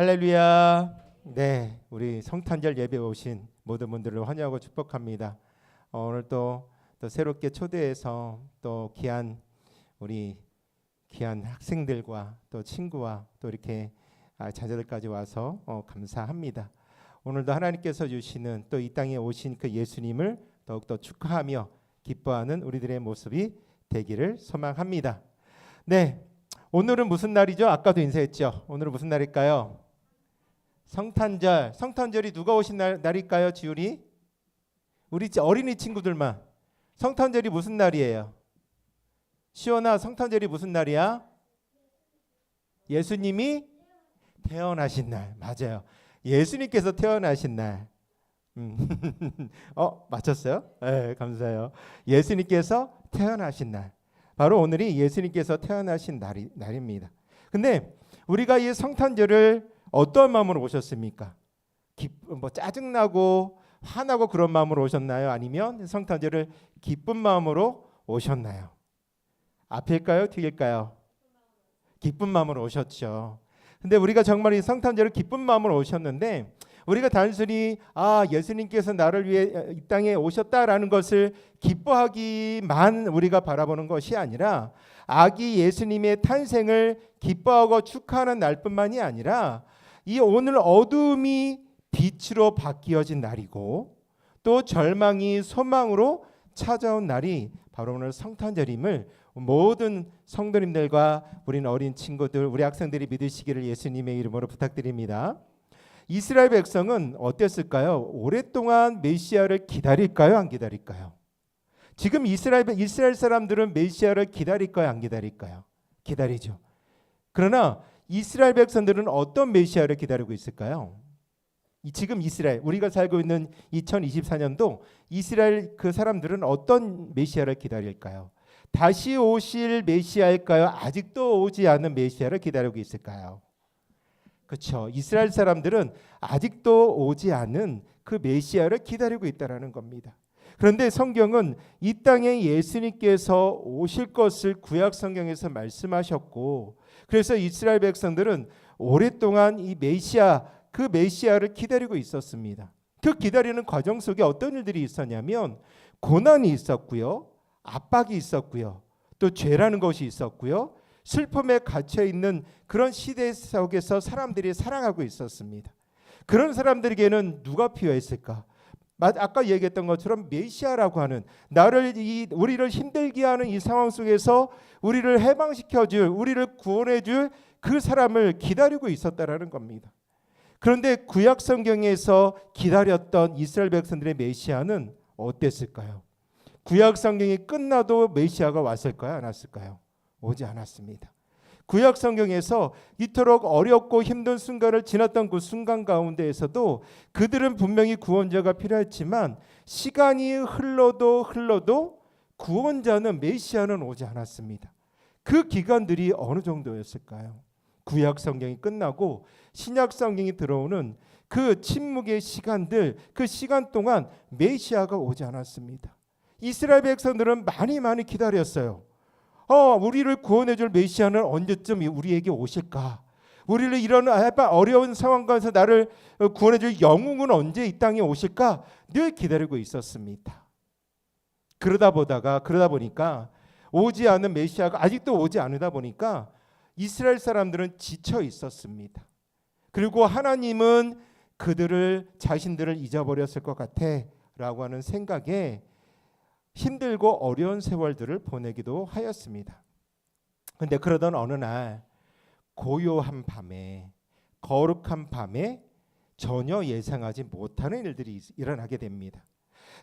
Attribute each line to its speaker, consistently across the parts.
Speaker 1: 할렐루야. 네, 우리 성탄절 예배 오신 모든 분들을 환영하고 축복합니다. 오늘 또 새롭게 초대해서 또 우리 귀한 학생들과 또 친구와 또 이렇게 자녀들까지 와서 감사합니다. 오늘도 하나님께서 주시는 또 이 땅에 오신 그 예수님을 더욱더 축하하며 기뻐하는 우리들의 모습이 되기를 소망합니다. 네, 오늘은 무슨 날이죠? 아까도 인사했죠. 오늘은 무슨 날일까요? 성탄절. 성탄절이 누가 오신 날일까요? 지율이? 우리 어린이 친구들만. 성탄절이 무슨 날이에요? 시원아, 성탄절이 무슨 날이야? 예수님이 태어나신 날. 맞아요. 예수님께서 태어나신 날. 맞췄어요? 네, 감사해요. 예수님께서 태어나신 날. 바로 오늘이 예수님께서 태어나신 날입니다. 근데 우리가 이 성탄절을 어떤 마음으로 오셨습니까? 짜증나고 화나고 그런 마음으로 오셨나요? 아니면 성탄절을 기쁜 마음으로 오셨나요? 앞일까요? 뒤일까요? 기쁜 마음으로 오셨죠. 근데 우리가 정말 이 성탄절을 기쁜 마음으로 오셨는데 우리가 단순히 예수님께서 나를 위해 이 땅에 오셨다라는 것을 기뻐하기만 우리가 바라보는 것이 아니라 아기 예수님의 탄생을 기뻐하고 축하하는 날뿐만이 아니라 이 오늘 어둠이 빛으로 바뀌어진 날이고 또 절망이 소망으로 찾아온 날이 바로 오늘 성탄절임을 모든 성도님들과 우린 어린 친구들, 우리 학생들이 믿으시기를 예수님의 이름으로 부탁드립니다. 이스라엘 백성은 어땠을까요? 오랫동안 메시아를 기다릴까요? 안 기다릴까요? 지금 이스라엘 사람들은 메시아를 기다릴까요? 안 기다릴까요? 기다리죠. 그러나 이스라엘 백성들은 어떤 메시아를 기다리고 있을까요? 지금 이스라엘, 우리가 살고 있는 2024년도 이스라엘 그 사람들은 어떤 메시아를 기다릴까요? 다시 오실 메시아일까요? 아직도 오지 않은 메시아를 기다리고 있을까요? 그렇죠. 이스라엘 사람들은 아직도 오지 않은 그 메시아를 기다리고 있다는 겁니다. 그런데 성경은 이 땅에 예수님께서 오실 것을 구약 성경에서 말씀하셨고 그래서 이스라엘 백성들은 오랫동안 이 그 메시아를 기다리고 있었습니다. 그 기다리는 과정 속에 어떤 일들이 있었냐면 고난이 있었고요. 압박이 있었고요. 또 죄라는 것이 있었고요. 슬픔에 갇혀 있는 그런 시대 속에서 사람들이 살아가고 있었습니다. 그런 사람들에게는 누가 필요했을까? 아까 얘기했던 것처럼 메시아라고 하는 우리를 힘들게 하는 이 상황 속에서 우리를 해방시켜줄, 우리를 구원해줄 그 사람을 기다리고 있었다라는 겁니다. 그런데 구약 성경에서 기다렸던 이스라엘 백성들의 메시아는 어땠을까요? 구약 성경이 끝나도 메시아가 왔을까요? 안 왔을까요? 오지 않았습니다. 구약 성경에서 이토록 어렵고 힘든 순간을 지났던 그 순간 가운데에서도 그들은 분명히 구원자가 필요했지만 시간이 흘러도 구원자는 메시아는 오지 않았습니다. 그 기간들이 어느 정도였을까요? 구약 성경이 끝나고 신약 성경이 들어오는 그 침묵의 시간들, 그 시간 동안 메시아가 오지 않았습니다. 이스라엘 백성들은 많이 기다렸어요. 우리를 구원해줄 메시아는 언제쯤 우리에게 오실까? 우리를 이런 어려운 상황 가운데서 나를 구원해줄 영웅은 언제 이 땅에 오실까? 늘 기다리고 있었습니다. 그러다 보니까 오지 않은 메시아가 아직도 오지 않으다 보니까 이스라엘 사람들은 지쳐 있었습니다. 그리고 하나님은 자신들을 잊어버렸을 것 같아라고 하는 생각에 힘들고 어려운 세월들을 보내기도 하였습니다. 그런데 그러던 어느 날 고요한 밤에 거룩한 밤에 전혀 예상하지 못하는 일들이 일어나게 됩니다.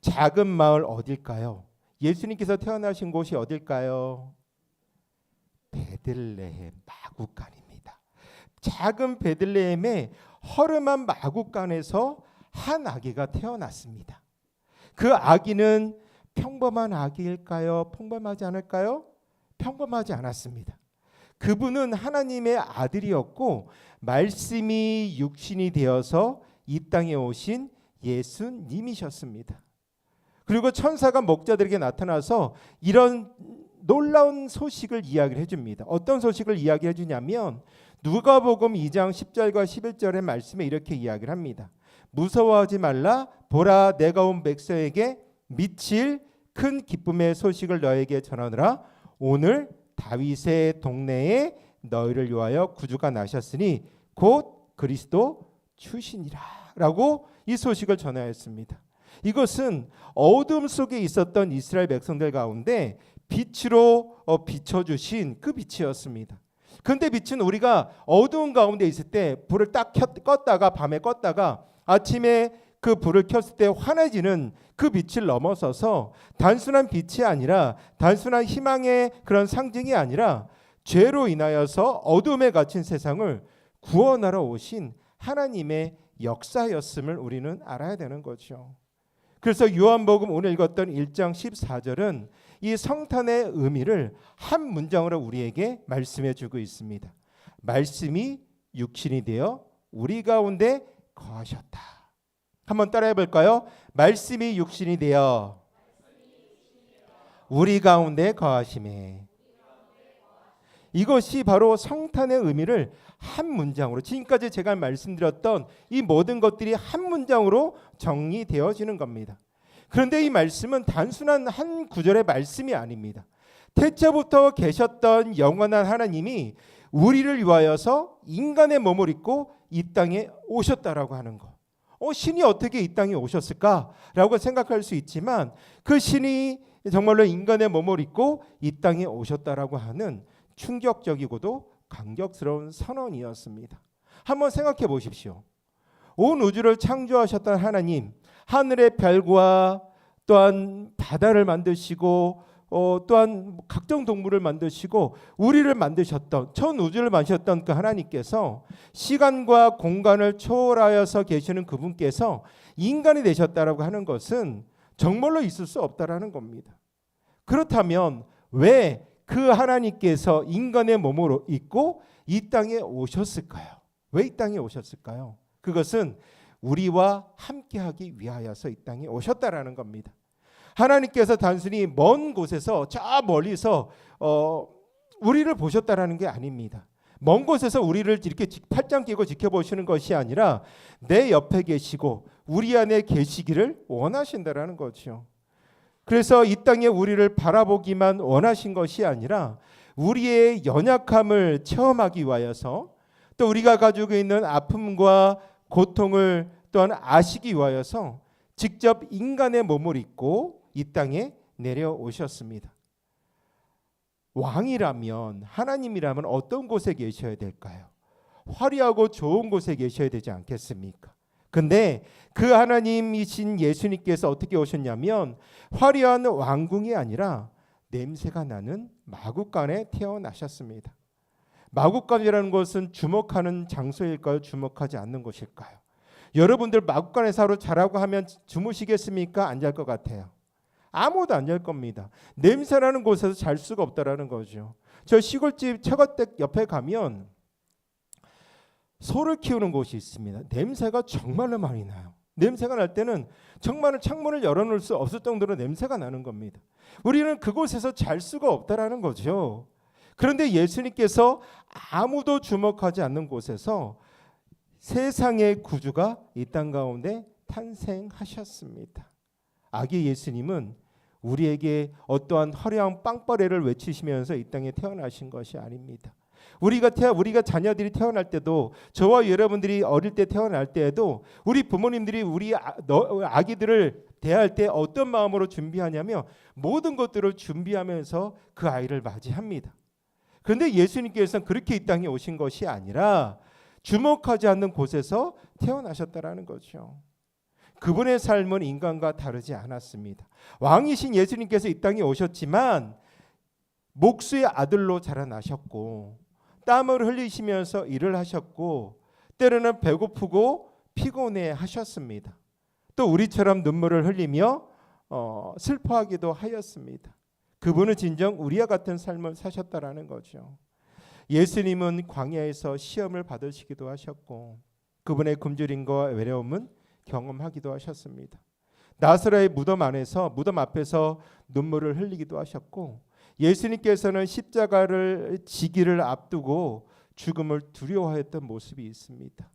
Speaker 1: 작은 마을 어딜까요? 예수님께서 태어나신 곳이 어딜까요? 베들레헴 마구간입니다. 작은 베들레헴의 허름한 마구간에서 한 아기가 태어났습니다. 그 아기는 평범한 아기일까요? 평범하지 않을까요? 평범하지 않았습니다. 그분은 하나님의 아들이었고 말씀이 육신이 되어서 이 땅에 오신 예수님이셨습니다. 그리고 천사가 목자들에게 나타나서 이런 놀라운 소식을 이야기를 해줍니다. 어떤 소식을 이야기해 주냐면 누가복음 2장 10절과 11절의 말씀에 이렇게 이야기를 합니다. 무서워하지 말라. 보라, 내가 온 백성에게 미칠 큰 기쁨의 소식을 너에게 전하노라. 오늘 다윗의 동네에 너희를 위하여 구주가 나셨으니 곧 그리스도 출신이라 라고 이 소식을 전하였습니다. 이것은 어둠 속에 있었던 이스라엘 백성들 가운데 빛으로 비춰주신 그 빛이었습니다. 그런데 빛은 우리가 어두운 가운데 있을 때 불을 딱 껐다가 밤에 껐다가 아침에 그 불을 켰을 때 환해지는 그 빛을 넘어서서 단순한 빛이 아니라 단순한 희망의 그런 상징이 아니라 죄로 인하여서 어둠에 갇힌 세상을 구원하러 오신 하나님의 역사였음을 우리는 알아야 되는 거죠. 그래서 요한복음 오늘 읽었던 1장 14절은 이 성탄의 의미를 한 문장으로 우리에게 말씀해 주고 있습니다. 말씀이 육신이 되어 우리 가운데 거하셨다. 한번 따라해 볼까요? 말씀이 육신이 되어 우리 가운데 거하심에. 이것이 바로 성탄의 의미를 한 문장으로, 지금까지 제가 말씀드렸던 이 모든 것들이 한 문장으로 정리되어지는 겁니다. 그런데 이 말씀은 단순한 한 구절의 말씀이 아닙니다. 태초부터 계셨던 영원한 하나님이 우리를 위하여서 인간의 몸을 입고 이 땅에 오셨다라고 하는 것. 신이 어떻게 이 땅에 오셨을까라고 생각할 수 있지만 그 신이 정말로 인간의 몸을 입고 이 땅에 오셨다라고 하는 충격적이고도 감격스러운 선언이었습니다. 한번 생각해 보십시오. 온 우주를 창조하셨던 하나님, 하늘의 별과 또한 바다를 만드시고 또한 각종 동물을 만드시고 우리를 만드셨던, 전 우주를 만드셨던 그 하나님께서 시간과 공간을 초월하여서 계시는 그분께서 인간이 되셨다라고 하는 것은 정말로 있을 수 없다라는 겁니다. 그렇다면 왜 그 하나님께서 인간의 몸으로 입고 이 땅에 오셨을까요? 왜 이 땅에 오셨을까요? 그것은 우리와 함께하기 위하여서 이 땅에 오셨다라는 겁니다. 하나님께서 단순히 먼 곳에서 저 멀리서 우리를 보셨다라는 게 아닙니다. 먼 곳에서 우리를 이렇게 팔짱 끼고 지켜보시는 것이 아니라 내 옆에 계시고 우리 안에 계시기를 원하신다라는 거죠. 그래서 이 땅에 우리를 바라보기만 원하신 것이 아니라 우리의 연약함을 체험하기 위하여서 또 우리가 가지고 있는 아픔과 고통을 또한 아시기 위하여서 직접 인간의 몸을 입고 이 땅에 내려오셨습니다. 왕이라면, 하나님이라면 어떤 곳에 계셔야 될까요? 화려하고 좋은 곳에 계셔야 되지 않겠습니까? 근데 그 하나님이신 예수님께서 어떻게 오셨냐면 화려한 왕궁이 아니라 냄새가 나는 마구간에 태어나셨습니다. 마구간이라는 것은 주목하는 장소일까요? 주목하지 않는 곳일까요? 여러분들 마구간에서 자라고 하면 주무시겠습니까? 안 잘 것 같아요. 아무도 안 잘 겁니다. 냄새나는 곳에서 잘 수가 없다라는 거죠. 저 시골집 처갓댁 옆에 가면 소를 키우는 곳이 있습니다. 냄새가 정말로 많이 나요. 냄새가 날 때는 정말 창문을 열어놓을 수 없을 정도로 냄새가 나는 겁니다. 우리는 그곳에서 잘 수가 없다라는 거죠. 그런데 예수님께서 아무도 주목하지 않는 곳에서 세상의 구주가 이 땅 가운데 탄생하셨습니다. 아기 예수님은 우리에게 어떠한 화려한 빵빠레를 외치시면서 이 땅에 태어나신 것이 아닙니다. 우리가 자녀들이 태어날 때도, 저와 여러분들이 어릴 때 태어날 때에도 우리 부모님들이 우리 아기들을 대할 때 어떤 마음으로 준비하냐면 모든 것들을 준비하면서 그 아이를 맞이합니다. 그런데 예수님께서는 그렇게 이 땅에 오신 것이 아니라 주목하지 않는 곳에서 태어나셨다라는 거죠. 그분의 삶은 인간과 다르지 않았습니다. 왕이신 예수님께서 이 땅에 오셨지만 목수의 아들로 자라나셨고 땀을 흘리시면서 일을 하셨고 때로는 배고프고 피곤해 하셨습니다. 또 우리처럼 눈물을 흘리며 슬퍼하기도 하였습니다. 그분은 진정 우리와 같은 삶을 사셨다라는 거죠. 예수님은 광야에서 시험을 받으시기도 하셨고 그분의 굶주림과 외로움은 경험하기도 하셨습니다. 나사로의 무덤 앞에서 눈물을 흘리기도 하셨고 예수님께서는 십자가를 지기를 앞두고 죽음을 두려워했던 모습이 있습니다.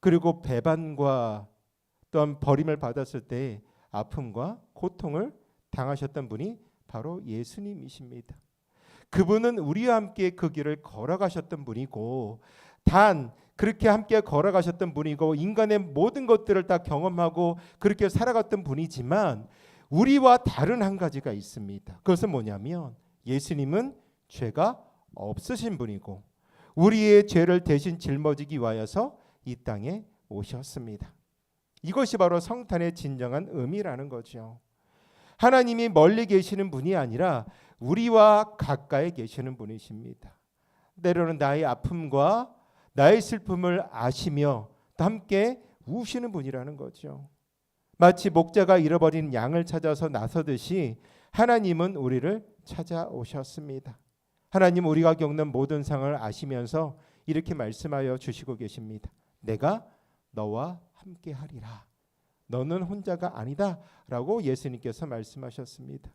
Speaker 1: 그리고 배반과 또한 버림을 받았을 때 아픔과 고통을 당하셨던 분이 바로 예수님이십니다. 그분은 우리와 함께 그 길을 걸어가셨던 분이고, 단 그렇게 함께 걸어가셨던 분이고, 인간의 모든 것들을 다 경험하고 그렇게 살아갔던 분이지만, 우리와 다른 한 가지가 있습니다. 그것은 뭐냐면, 예수님은 죄가 없으신 분이고 우리의 죄를 대신 짊어지기 위하여서 이 땅에 오셨습니다. 이것이 바로 성탄의 진정한 의미라는 거죠. 하나님이 멀리 계시는 분이 아니라 우리와 가까이 계시는 분이십니다. 때로는 나의 아픔과 나의 슬픔을 아시며 또 함께 우시는 분이라는 거죠. 마치 목자가 잃어버린 양을 찾아서 나서듯이 하나님은 우리를 찾아오셨습니다. 하나님 우리가 겪는 모든 상을 아시면서 이렇게 말씀하여 주시고 계십니다. 내가 너와 함께 하리라. 너는 혼자가 아니다 라고 예수님께서 말씀하셨습니다.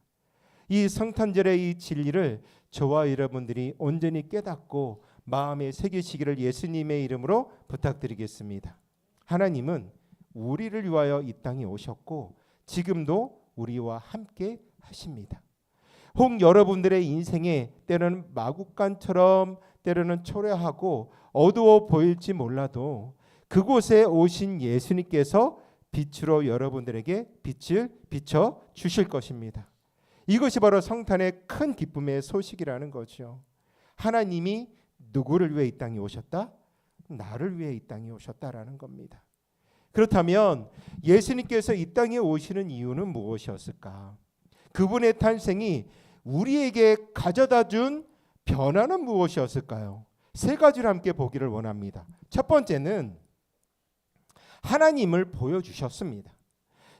Speaker 1: 이 성탄절의 이 진리를 저와 여러분들이 온전히 깨닫고 마음에 새기시기를 예수님의 이름으로 부탁드리겠습니다. 하나님은 우리를 위하여 이 땅에 오셨고 지금도 우리와 함께 하십니다. 혹 여러분들의 인생에 때로는 마구간처럼 때로는 초라하고 어두워 보일지 몰라도 그곳에 오신 예수님께서 빛으로 여러분들에게 빛을 비춰 주실 것입니다. 이것이 바로 성탄의 큰 기쁨의 소식이라는 거죠. 하나님이 누구를 위해 이 땅에 오셨다? 나를 위해 이 땅에 오셨다라는 겁니다. 그렇다면 예수님께서 이 땅에 오시는 이유는 무엇이었을까? 그분의 탄생이 우리에게 가져다 준 변화는 무엇이었을까요? 세 가지를 함께 보기를 원합니다. 첫 번째는 하나님을 보여주셨습니다.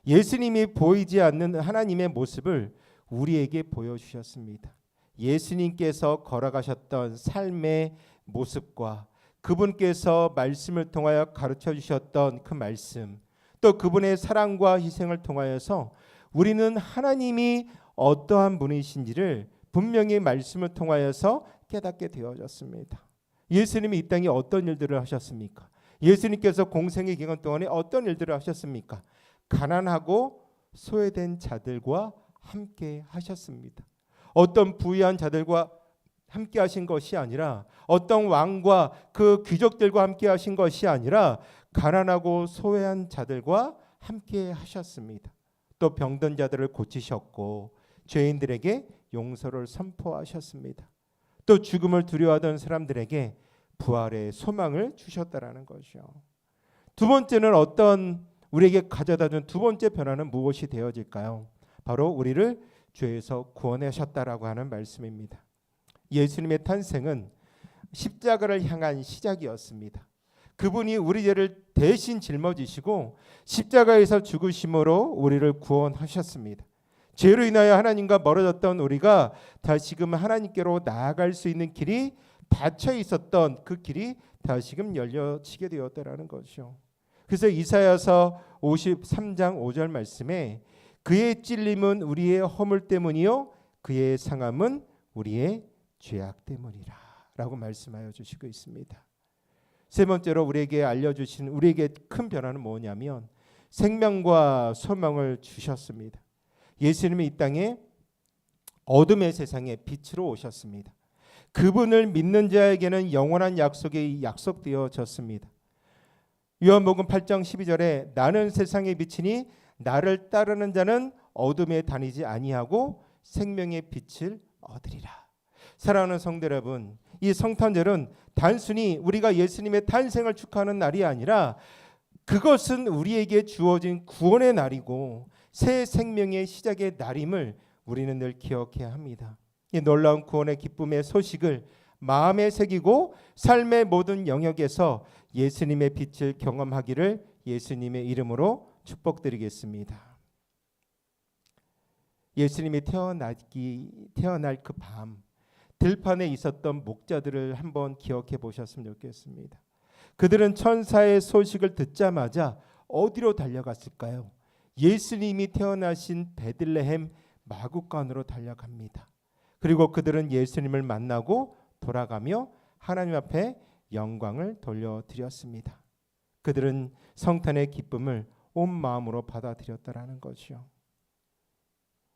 Speaker 1: 예수님이 보이지 않는 하나님의 모습을 우리에게 보여주셨습니다. 예수님께서 걸어가셨던 삶의 모습과 그분께서 말씀을 통하여 가르쳐 주셨던 그 말씀, 또 그분의 사랑과 희생을 통하여서 우리는 하나님이 어떠한 분이신지를 분명히 말씀을 통하여서 깨닫게 되어졌습니다. 예수님이 이 땅에 어떤 일들을 하셨습니까? 예수님께서 공생의 기간 동안에 어떤 일들을 하셨습니까? 가난하고 소외된 자들과 함께 하셨습니다. 어떤 부유한 자들과 함께 하신 것이 아니라, 어떤 왕과 그 귀족들과 함께 하신 것이 아니라 가난하고 소외한 자들과 함께 하셨습니다. 또 병든 자들을 고치셨고 죄인들에게 용서를 선포하셨습니다. 또 죽음을 두려워하던 사람들에게 부활의 소망을 주셨다라는 것이죠. 두 번째는 어떤 우리에게 가져다 준 두 번째 변화는 무엇이 되어질까요? 바로 우리를 죄에서 구원하셨다라고 하는 말씀입니다. 예수님의 탄생은 십자가를 향한 시작이었습니다. 그분이 우리 죄를 대신 짊어지시고 십자가에서 죽으심으로 우리를 구원하셨습니다. 죄로 인하여 하나님과 멀어졌던 우리가 다시금 하나님께로 나아갈 수 있는 길이 닫혀 있었던 그 길이 다시금 열려지게 되었다라는 것이죠. 그래서 이사야서 53장 5절 말씀에 그의 찔림은 우리의 허물 때문이요 그의 상함은 우리의 죄악 때문이라 라고 말씀하여 주시고 있습니다. 세 번째로 우리에게 알려주신 우리에게 큰 변화는 뭐냐면 생명과 소망을 주셨습니다. 예수님이 이 땅에 어둠의 세상에 빛으로 오셨습니다. 그분을 믿는 자에게는 영원한 약속이 약속되어졌습니다. 요한복음 8장 12절에 나는 세상의 빛이니 나를 따르는 자는 어둠에 다니지 아니하고 생명의 빛을 얻으리라. 사랑하는 성도 여러분, 이 성탄절은 단순히 우리가 예수님의 탄생을 축하하는 날이 아니라 그것은 우리에게 주어진 구원의 날이고 새 생명의 시작의 날임을 우리는 늘 기억해야 합니다. 이 놀라운 구원의 기쁨의 소식을 마음에 새기고 삶의 모든 영역에서 예수님의 빛을 경험하기를 예수님의 이름으로 축복드리겠습니다. 예수님이 태어날 그 밤 들판에 있었던 목자들을 한번 기억해 보셨으면 좋겠습니다. 그들은 천사의 소식을 듣자마자 어디로 달려갔을까요? 예수님이 태어나신 베들레헴 마구간으로 달려갑니다. 그리고 그들은 예수님을 만나고 돌아가며 하나님 앞에 영광을 돌려드렸습니다. 그들은 성탄의 기쁨을 온 마음으로 받아들였다라는 거죠.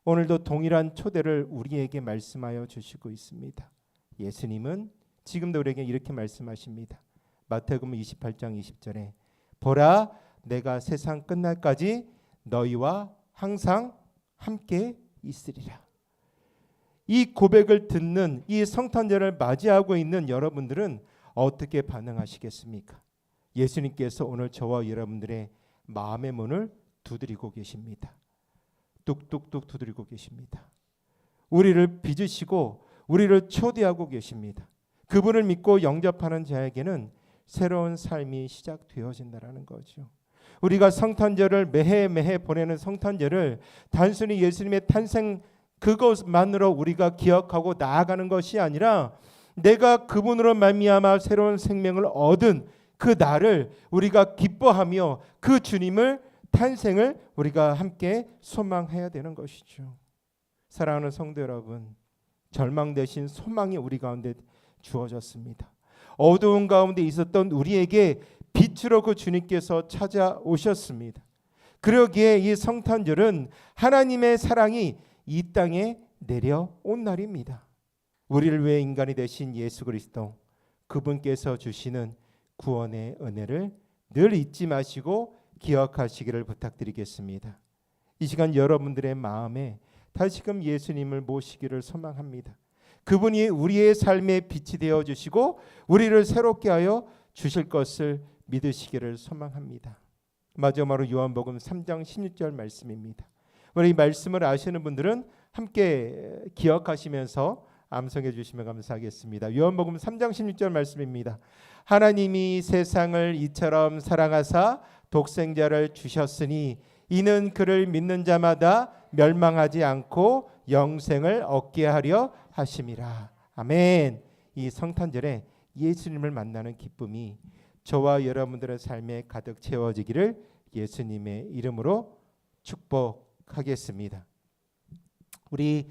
Speaker 1: 오늘도 동일한 초대를 우리에게 말씀하여 주시고 있습니다. 예수님은 지금도 우리에게 이렇게 말씀하십니다. 마태복음 28장 20절에 보라 내가 세상 끝날까지 너희와 항상 함께 있으리라. 이 고백을 듣는 이 성탄절을 맞이하고 있는 여러분들은 어떻게 반응하시겠습니까? 예수님께서 오늘 저와 여러분들의 마음의 문을 두드리고 계십니다. 뚝뚝뚝 두드리고 계십니다. 우리를 빚으시고 우리를 초대하고 계십니다. 그분을 믿고 영접하는 자에게는 새로운 삶이 시작되어진다라는 거죠. 우리가 성탄절을 매해 보내는 성탄절을 단순히 예수님의 탄생 그것만으로 우리가 기억하고 나아가는 것이 아니라 내가 그분으로 말미암아 새로운 생명을 얻은 그 날을 우리가 기뻐하며 그 주님을 탄생을 우리가 함께 소망해야 되는 것이죠. 사랑하는 성도 여러분, 절망 대신 소망이 우리 가운데 주어졌습니다. 어두운 가운데 있었던 우리에게 빛으로 그 주님께서 찾아오셨습니다. 그러기에 이 성탄절은 하나님의 사랑이 이 땅에 내려온 날입니다. 우리를 위해 인간이 되신 예수 그리스도, 그분께서 주시는 구원의 은혜를 늘 잊지 마시고 기억하시기를 부탁드리겠습니다. 이 시간 여러분들의 마음에 다시금 예수님을 모시기를 소망합니다. 그분이 우리의 삶의 빛이 되어 주시고 우리를 새롭게 하여 주실 것을 믿으시기를 소망합니다. 마지막으로 요한복음 3장 16절 말씀입니다. 우리 말씀을 아시는 분들은 함께 기억하시면서 암송해 주시면 감사하겠습니다. 요한복음 3장 16절 말씀입니다. 하나님이 세상을 이처럼 사랑하사 독생자를 주셨으니 이는 그를 믿는 자마다 멸망하지 않고 영생을 얻게 하려 하심이라. 아멘. 이 성탄절에 예수님을 만나는 기쁨이 저와 여러분들의 삶에 가득 채워지기를 예수님의 이름으로 축복하겠습니다. 우리